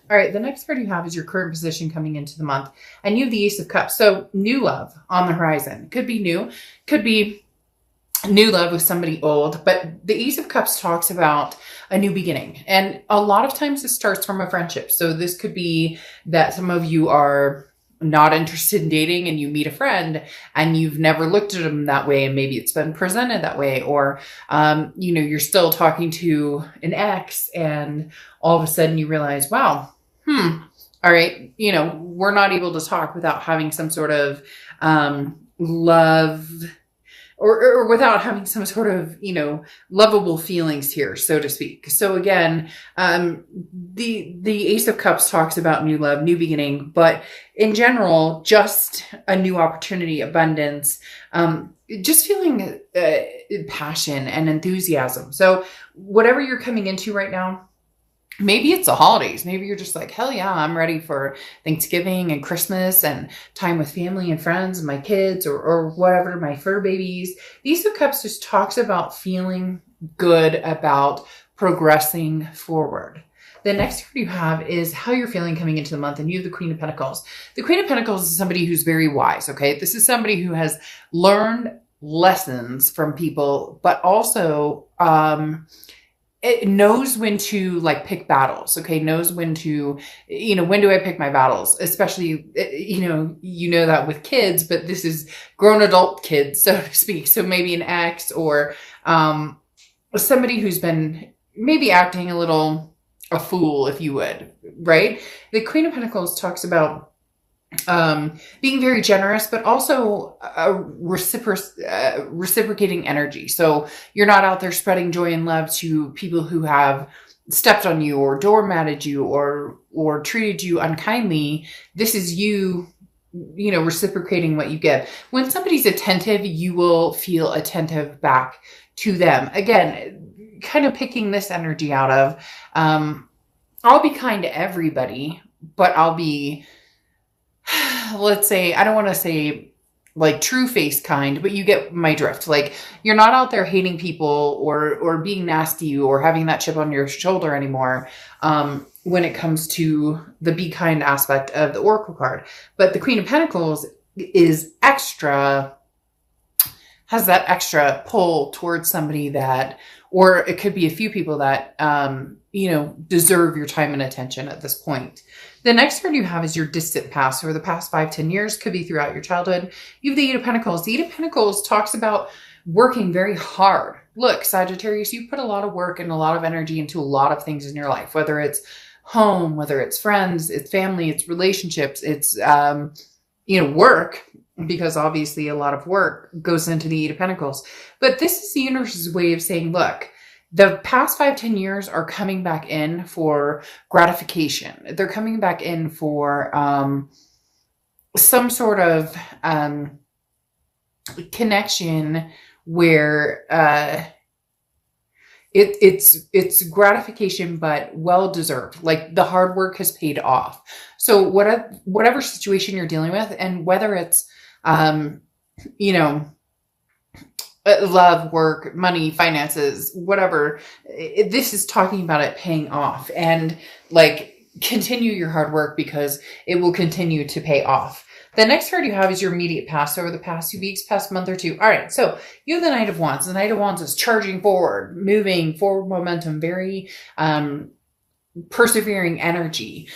All right, the next card you have is your current position coming into the month, and you have the Ace of Cups. So new love on the horizon. Could be new, could be new love with somebody old, but the Ace of Cups talks about a new beginning. And a lot of times it starts from a friendship. So this could be that some of you are not interested in dating and you meet a friend and you've never looked at them that way, and maybe it's been presented that way, or you're still talking to an ex and all of a sudden you realize, wow, all right, we're not able to talk without having some sort of love, or without having some sort of, lovable feelings here, so to speak. So again, the Ace of Cups talks about new love, new beginning, but in general, just a new opportunity, abundance, just feeling passion and enthusiasm. So whatever you're coming into right now, maybe it's the holidays. Maybe you're just like, hell yeah, I'm ready for Thanksgiving and Christmas and time with family and friends and my kids, or whatever, my fur babies. The Ace of Cups just talks about feeling good about progressing forward. The next card you have is how you're feeling coming into the month, and you have the Queen of Pentacles. The Queen of Pentacles is somebody who's very wise, okay? This is somebody who has learned lessons from people, but also it knows when to pick battles, okay? Knows when to, when do I pick my battles? Especially, that with kids, but this is grown adult kids, so to speak. So maybe an ex, or somebody who's been maybe acting a little a fool, if you would, right? The Queen of Pentacles talks about being very generous, but also reciprocating energy. So you're not out there spreading joy and love to people who have stepped on you or doormatted you or treated you unkindly. This is you reciprocating what you give. When somebody's attentive, you will feel attentive back to them. Again, kind of picking this energy out of, I'll be kind to everybody, but I'll be, let's say, I don't want to say true face kind, but you get my drift. You're not out there hating people or being nasty or having that chip on your shoulder anymore when it comes to the be kind aspect of the Oracle card. But the Queen of Pentacles is has that extra pull towards somebody that, or it could be a few people that, deserve your time and attention at this point. The next card you have is your distant past, or the past 5-10 years, could be throughout your childhood. You have the Eight of Pentacles. The Eight of Pentacles talks about working very hard. Look, Sagittarius, you put a lot of work and a lot of energy into a lot of things in your life, whether it's home, whether it's friends, it's family, it's relationships, it's, work, because obviously a lot of work goes into the Eight of Pentacles. But this is the universe's way of saying, look, the past 5-10 years are coming back in for gratification. They're coming back in for some sort of connection where it's gratification, but well deserved. The hard work has paid off. So whatever situation you're dealing with, and whether it's love, work, money, finances, whatever, this is talking about it paying off, and continue your hard work because it will continue to pay off. The next card you have is your immediate past, over the past 2 weeks, past month or two. All right. So you have the Knight of Wands. The Knight of Wands is charging forward, moving forward momentum, very, persevering energy.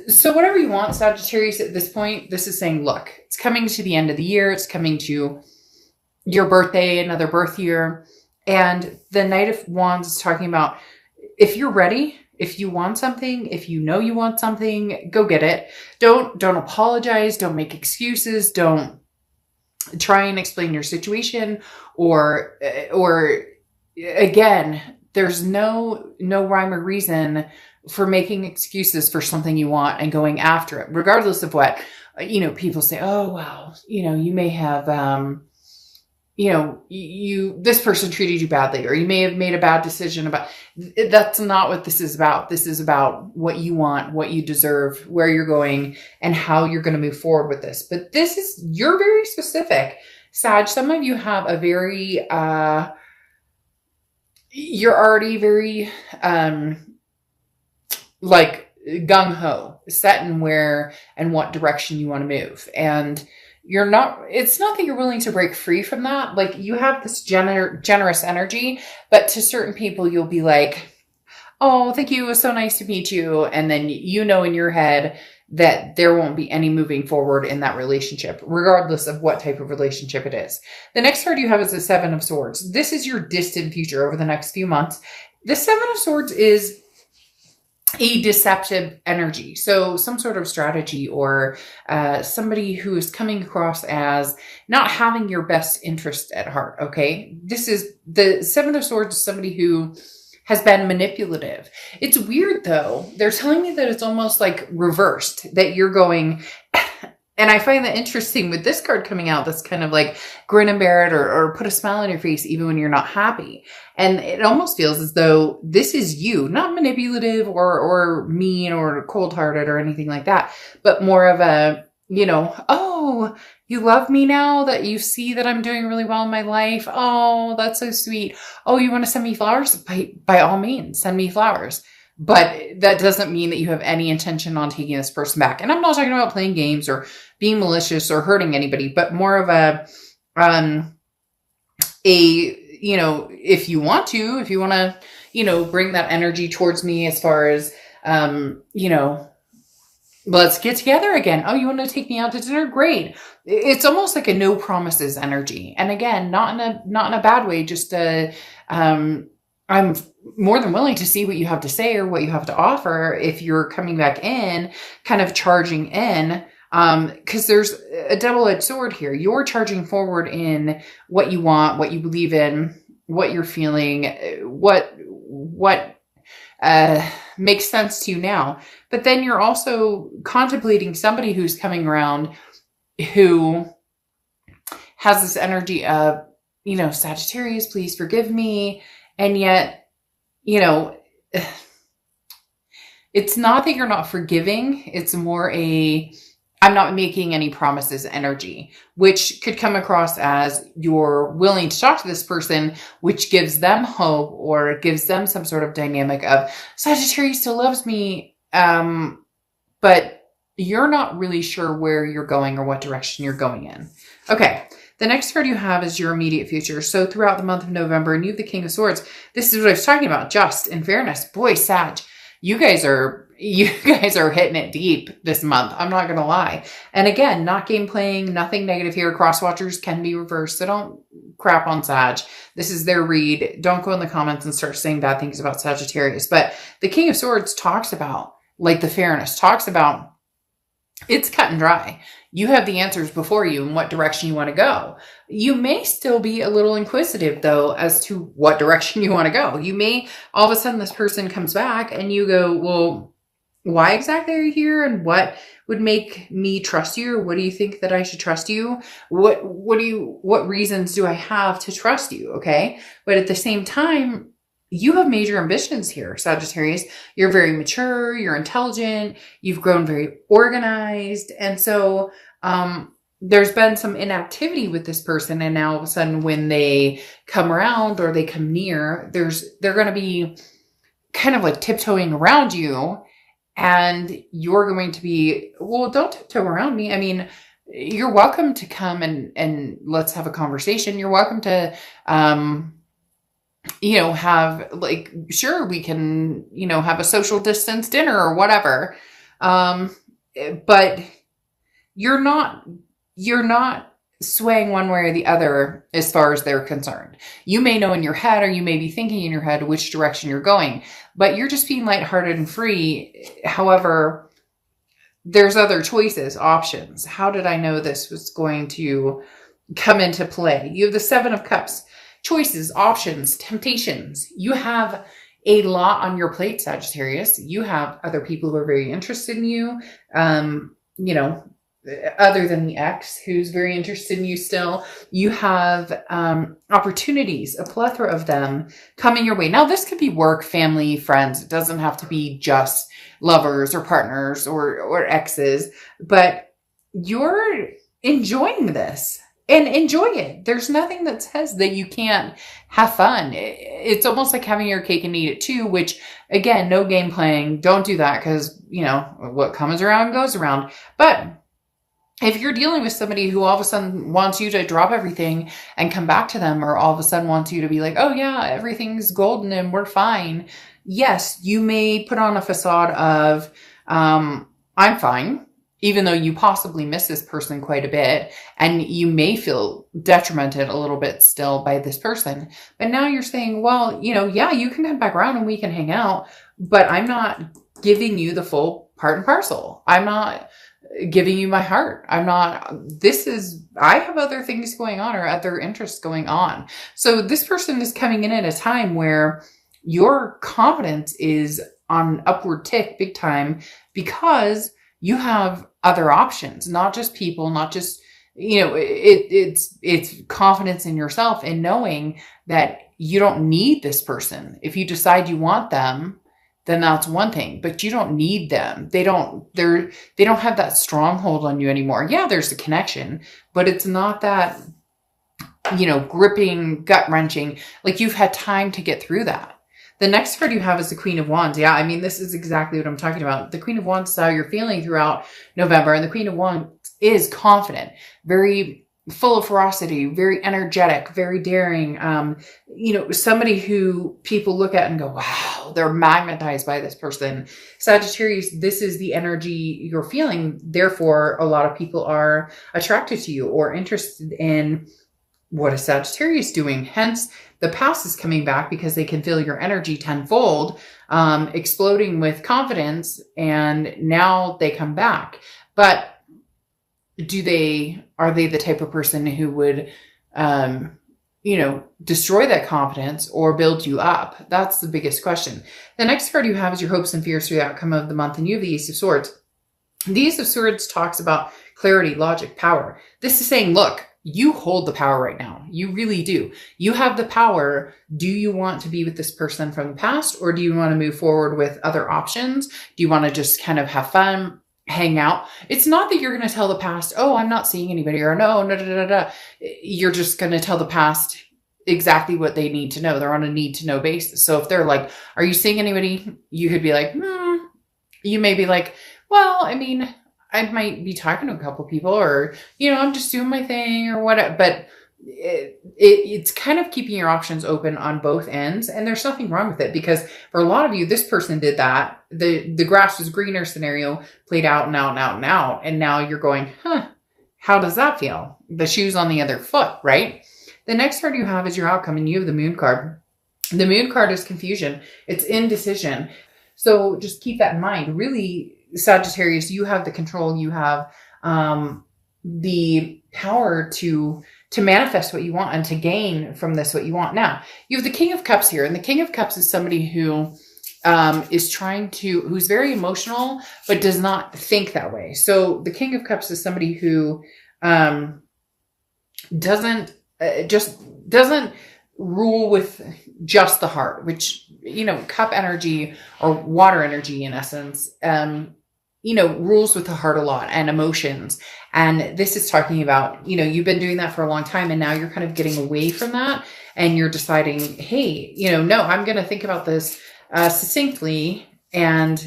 So whatever you want, Sagittarius, at this point, this is saying, look, it's coming to the end of the year. It's coming to your birthday, another birth year. And the Knight of Wands is talking about, if you're ready, if you want something, if you know you want something, go get it. Don't apologize. Don't make excuses. Don't try and explain your situation, or again, there's no rhyme or reason for making excuses for something you want and going after it, regardless of what, people say, oh, well, you may have, this person treated you badly, or you may have made a bad decision about. That's not what this is about. This is about what you want, what you deserve, where you're going, and how you're going to move forward with this. But you're very specific, Sag. Some of you have a very, you're already very, gung-ho, set in where and what direction you want to move. And it's not that you're willing to break free from that. Like, you have this generous energy, but to certain people, you'll be like, oh, thank you. It was so nice to meet you. And then in your head that there won't be any moving forward in that relationship, regardless of what type of relationship it is. The next card you have is the Seven of Swords. This is your distant future over the next few months. The Seven of Swords is a deceptive energy. So some sort of strategy, or somebody who is coming across as not having your best interest at heart. Okay. This is the Seven of Swords is somebody who has been manipulative. It's weird though. They're telling me that it's almost like reversed, that you're going, and I find that interesting with this card coming out, that's kind of like grin and bear it, or put a smile on your face even when you're not happy. And it almost feels as though this is you, not manipulative or mean or cold-hearted or anything like that, but more of a, oh, you love me now that you see that I'm doing really well in my life. Oh, that's so sweet. Oh, you want to send me flowers? By all means, send me flowers. But that doesn't mean that you have any intention on taking this person back. And I'm not talking about playing games or being malicious or hurting anybody, but more of if you want to, bring that energy towards me as far as, let's get together again. Oh, you want to take me out to dinner? Great. It's almost like a no promises energy. And again, not in a bad way, just I'm more than willing to see what you have to say or what you have to offer if you're coming back in, kind of charging in. Because there's a double-edged sword here. You're charging forward in what you want, what you believe in, what you're feeling, what makes sense to you now. But then you're also contemplating somebody who's coming around who has this energy of, Sagittarius, please forgive me. And yet, it's not that you're not forgiving. It's more I'm not making any promises energy, which could come across as you're willing to talk to this person, which gives them hope or gives them some sort of dynamic of Sagittarius still loves me. But you're not really sure where you're going or what direction you're going in. Okay. The next card you have is your immediate future. So throughout the month of November, and you have the King of Swords. This is what I was talking about. Just in fairness, boy, Sag, you guys are hitting it deep this month. I'm not going to lie. And again, not game playing, nothing negative here. Cross watchers can be reversed. So don't crap on Sag. This is their read. Don't go in the comments and start saying bad things about Sagittarius. But the King of Swords talks about, like the fairness, talks about it's cut and dry. You have the answers before you and what direction you want to go. You may still be a little inquisitive, though, as to what direction you want to go. You may, all of a sudden, this person comes back and you go, well, why exactly are you here? And what would make me trust you? Or what do you think that I should trust you? What reasons do I have to trust you? Okay. But at the same time, you have major ambitions here, Sagittarius. You're very mature, you're intelligent, you've grown very organized. And so there's been some inactivity with this person. And now all of a sudden when they come around or they come near, they're going to be kind of like tiptoeing around you. And you're going to be, well, don't tiptoe around me. I mean, you're welcome to come and let's have a conversation. You're welcome to, have like, sure, we can, have a social distance dinner or whatever. But you're not swaying one way or the other as far as they're concerned. You may know in your head, or you may be thinking in your head which direction you're going, but you're just being lighthearted and free. However, there's other choices, options. How did I know this was going to come into play? You have the Seven of Cups. Choices, options, temptations. You have a lot on your plate, Sagittarius. You have other people who are very interested in you, other than the ex who's very interested in you still. You have opportunities, a plethora of them coming your way. Now, this could be work, family, friends. It doesn't have to be just lovers or partners or exes, but you're enjoying this. and enjoy it. There's nothing that says that you can't have fun. It's almost like having your cake and eat it too, which again, no game playing. Don't do that because, what comes around goes around. But if you're dealing with somebody who all of a sudden wants you to drop everything and come back to them, or all of a sudden wants you to be like, oh yeah, everything's golden and we're fine. Yes, you may put on a facade of, I'm fine, even though you possibly miss this person quite a bit, and you may feel detrimented a little bit still by this person. But now you're saying, well, yeah, you can come back around and we can hang out, but I'm not giving you the full part and parcel. I'm not giving you my heart. I have other things going on or other interests going on. So this person is coming in at a time where your confidence is on upward tick big time because you have other options, not just people, not just, it's confidence in yourself and knowing that you don't need this person. If you decide you want them, then that's one thing, but you don't need them. They don't have that stronghold on you anymore. Yeah, there's a connection, but it's not that, gripping, gut wrenching. Like you've had time to get through that. The next card you have is the Queen of Wands. Yeah, I mean, this is exactly what I'm talking about. The Queen of Wands is how you're feeling throughout November. And the Queen of Wands is confident, very full of ferocity, very energetic, very daring. Somebody who people look at and go, wow, they're magnetized by this person. Sagittarius, this is the energy you're feeling. Therefore, a lot of people are attracted to you or interested in what is Sagittarius doing. Hence, the past is coming back because they can feel your energy tenfold, exploding with confidence, and now they come back. But are they the type of person who would, destroy that confidence or build you up? That's the biggest question. The next card you have is your hopes and fears for the outcome of the month, and you have the Ace of Swords. The Ace of Swords talks about clarity, logic, power. This is saying, look, you hold the power right now. You really do. You have the power. Do you want to be with this person from the past, or do you want to move forward with other options? Do you want to just kind of have fun, hang out? It's not that you're going to tell the past, oh, I'm not seeing anybody, or no. You're just going to tell the past exactly what they need to know. They're on a need to know basis. So if they're like, are you seeing anybody? You could be like, you may be like, well, I mean, I might be talking to a couple people, or, I'm just doing my thing or whatever. But it's kind of keeping your options open on both ends. And there's nothing wrong with it, because for a lot of you, this person did that. The grass was greener scenario played out and out and out and out. And now you're going, how does that feel? The shoe's on the other foot, right? The next card you have is your outcome, and you have the Moon card. The Moon card is confusion. It's indecision. So just keep that in mind. Really, Sagittarius, you have the control. You have the power to manifest what you want and to gain from this what you want. Now, you have the King of Cups here, and the King of Cups is somebody who who's very emotional, but does not think that way. So the King of Cups is somebody who doesn't rule with just the heart, which, cup energy or water energy in essence, rules with the heart a lot, and emotions. And this is talking about, you've been doing that for a long time, and now you're kind of getting away from that, and you're deciding, hey, no, I'm going to think about this succinctly. And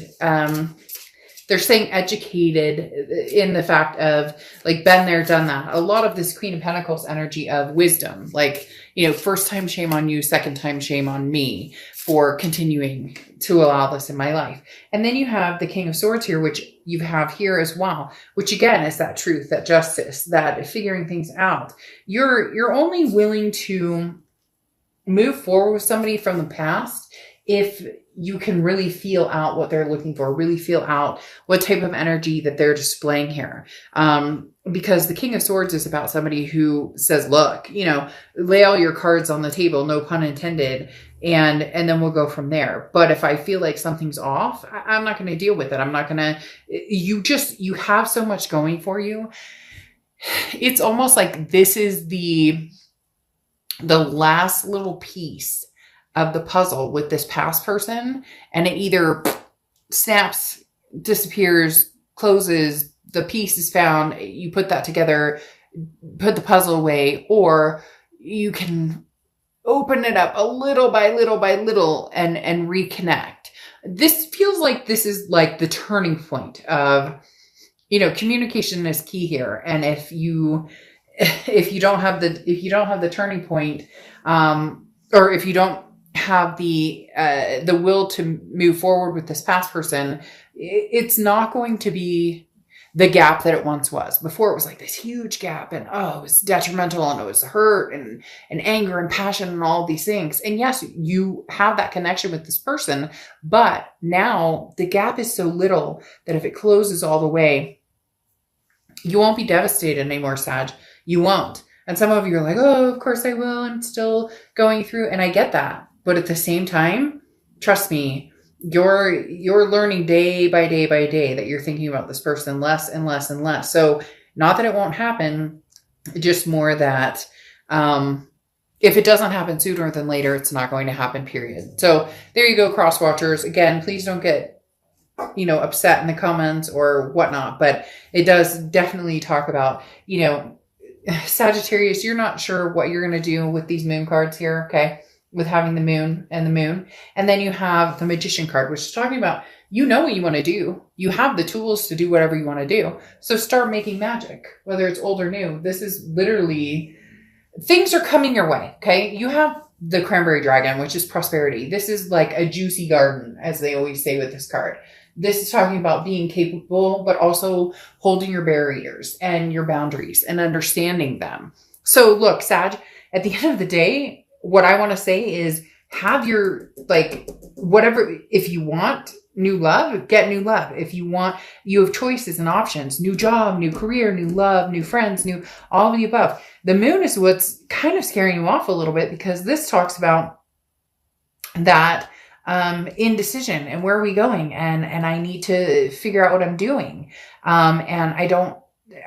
they're saying educated in the fact of like, been there, done that. A lot of this Queen of Pentacles energy of wisdom, like, first time shame on you, second time shame on me for continuing to allow this in my life. And then you have the King of Swords here, which you have here as well, which again is that truth, that justice, that figuring things out. You're only willing to move forward with somebody from the past if you can really feel out what they're looking for, really feel out what type of energy that they're displaying here. Because the King of Swords is about somebody who says, look, lay all your cards on the table, no pun intended, and then we'll go from there. But if I feel like something's off, I'm not going to deal with it. I'm not going to, you have so much going for you. It's almost like this is the last little piece of the puzzle with this past person, and it either snaps, disappears, closes, the piece is found, you put that together, put the puzzle away, or you can open it up a little by little by little and reconnect. This feels like this is like the turning point of, communication is key here. And if you don't have the turning point, or if you don't have the will to move forward with this past person, it's not going to be the gap that it once was. Before, it was like this huge gap, and it was detrimental, and it was hurt and anger and passion and all these things. And yes, you have that connection with this person, but now the gap is so little that if it closes all the way, you won't be devastated anymore, Sag. You won't. And some of you are like, oh, of course I will. I'm still going through. And I get that. But at the same time, trust me, you're learning day by day by day that you're thinking about this person less and less and less. So not that it won't happen, just more that if it doesn't happen sooner than later, it's not going to happen, period. So there you go, cross watchers. Again, please don't get upset in the comments or whatnot, but it does definitely talk about, Sagittarius, you're not sure what you're going to do with these moon cards here. Okay. With having the moon. And then you have the Magician card, which is talking about, what you want to do. You have the tools to do whatever you want to do. So start making magic, whether it's old or new. This is literally, things are coming your way. Okay. You have the Cranberry Dragon, which is prosperity. This is like a juicy garden, as they always say with this card. This is talking about being capable, but also holding your barriers and your boundaries and understanding them. So look, Sag, at the end of the day, what I want to say is have your, whatever, if you want new love, get new love. If you have choices and options, new job, new career, new love, new friends, new, all of the above. The moon is what's kind of scaring you off a little bit, because this talks about that indecision and where are we going? And I need to figure out what I'm doing. And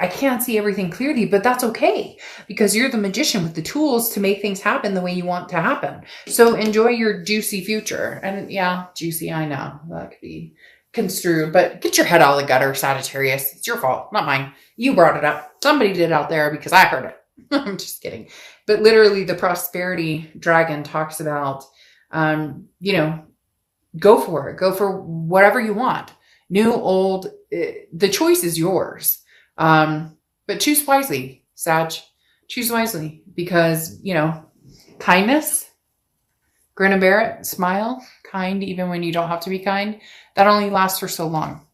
I can't see everything clearly, but that's okay, because you're the magician with the tools to make things happen the way you want to happen. So enjoy your juicy future. And yeah, juicy, I know that could be construed, but get your head out of the gutter, Sagittarius. It's your fault, not mine. You brought it up. Somebody did out there because I heard it. I'm just kidding. But literally the prosperity dragon talks about, go for it. Go for whatever you want. New, old, the choice is yours. But choose wisely, Sag. Choose wisely, because, kindness, grin and bear it, smile, kind, even when you don't have to be kind, that only lasts for so long.